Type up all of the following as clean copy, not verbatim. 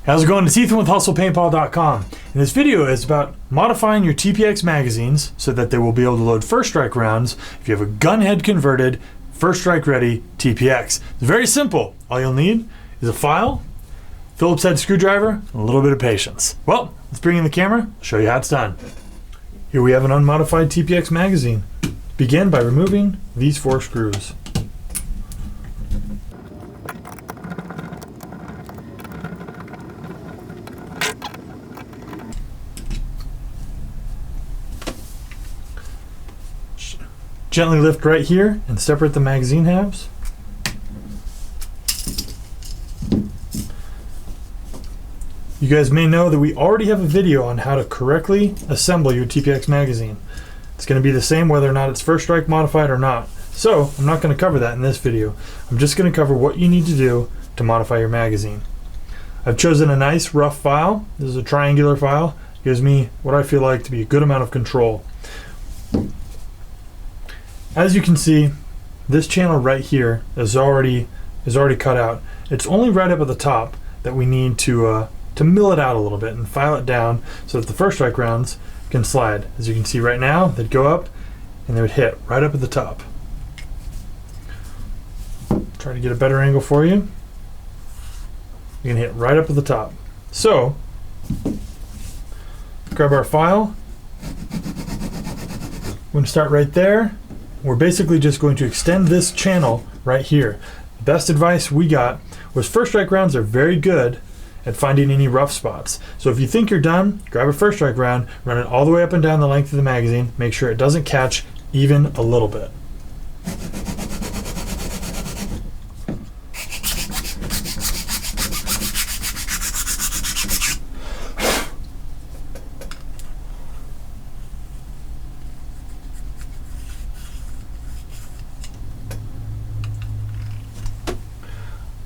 How's it going? It's Ethan with HustlePaintball.com. And this video is about modifying your TPX magazines so that they will be able to load first strike rounds if you have a gun head converted, first strike ready TPX. It's very simple. All you'll need is a file, Phillips head screwdriver, and a little bit of patience. Well, let's bring in the camera, I'll show you how it's done. Here we have an unmodified TPX magazine. Begin by removing these 4 screws. Gently lift right here and separate the magazine halves. You guys may know that we already have a video on how to correctly assemble your TPX magazine. It's going to be the same whether or not it's first strike modified or not. So I'm not going to cover that in this video. I'm just going to cover what you need to do to modify your magazine. I've chosen a nice rough file. This is a triangular file. It gives me what I feel like to be a good amount of control. As you can see, this channel right here is already cut out. It's only right up at the top that we need to mill it out a little bit and file it down so that the first strike rounds can slide. As you can see right now, they'd go up and they would hit right up at the top. Try to get a better angle for you. You can hit right up at the top. So, grab our file. We're going to start right there. We're basically just going to extend this channel right here. The best advice we got was first strike rounds are very good at finding any rough spots. So if you think you're done, grab a first strike round, run it all the way up and down the length of the magazine, make sure it doesn't catch even a little bit.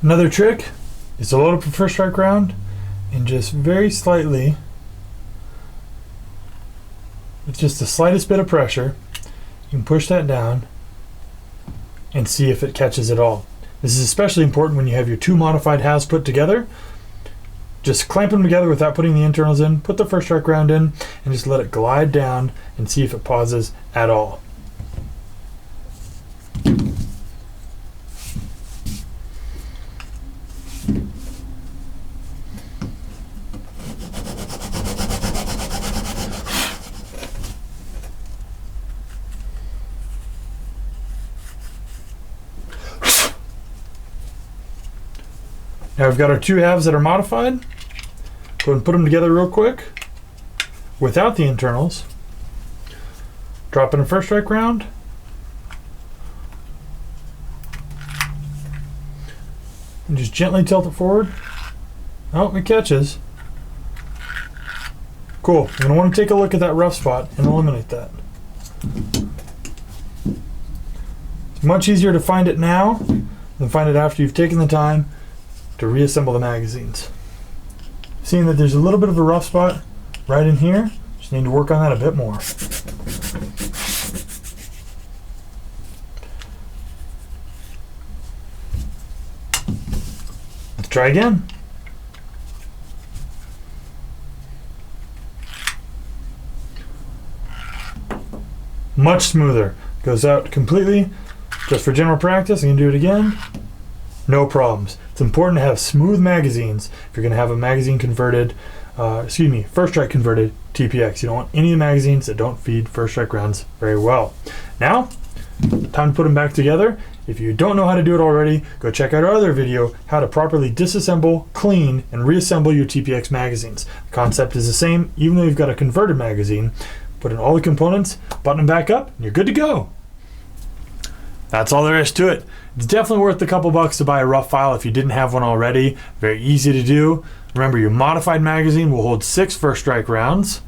Another trick is to load up a first strike round and just very slightly, with just the slightest bit of pressure, you can push that down and see if it catches at all. This is especially important when you have your 2 modified halves put together. Just clamp them together without putting the internals in, put the first strike round in, and just let it glide down and see if it pauses at all. Now we've got our 2 halves that are modified. Go ahead and put them together real quick without the internals. Drop in a first strike round. And just gently tilt it forward. Oh, it catches. Cool. You're going to want to take a look at that rough spot and eliminate that. It's much easier to find it now than find it after you've taken the time to reassemble the magazines. Seeing that there's a little bit of a rough spot right in here, just need to work on that a bit more. Let's try again. Much smoother. Goes out completely. Just for general practice, I can do it again. No problems. It's important to have smooth magazines if you're going to have a magazine converted, first strike converted TPX. You don't want any magazines that don't feed first strike rounds very well. Now, time to put them back together. If you don't know how to do it already, go check out our other video, how to properly disassemble, clean, and reassemble your TPX magazines. The concept is the same, even though you've got a converted magazine. Put in all the components, button them back up, and you're good to go. That's all there is to it. It's definitely worth a couple bucks to buy a rough file if you didn't have one already. Very easy to do. Remember, your modified magazine will hold 6 first strike rounds.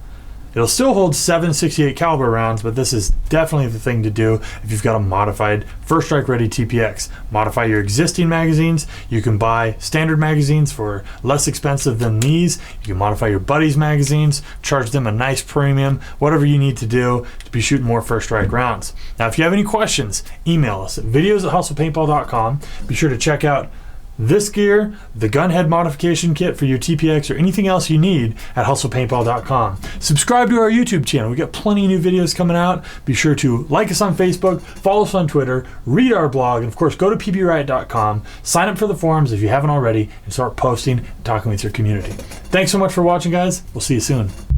It'll still hold 7.68 caliber rounds, but this is definitely the thing to do if you've got a modified first strike ready TPX. Modify your existing magazines. You can buy standard magazines for less expensive than these. You can modify your buddies' magazines, charge them a nice premium, whatever you need to do to be shooting more first strike rounds. Now, if you have any questions, email us at videos@hustlepaintball.com. Be sure to check out this gear, the gun head modification kit for your TPX, or anything else you need at hustlepaintball.com. Subscribe to our YouTube channel. We got plenty of new videos coming out. Be sure to like us on Facebook, follow us on Twitter, read our blog, and of course go to pbriot.com, sign up for the forums if you haven't already, and start posting and talking with your community. Thanks so much for watching, guys. We'll see you soon.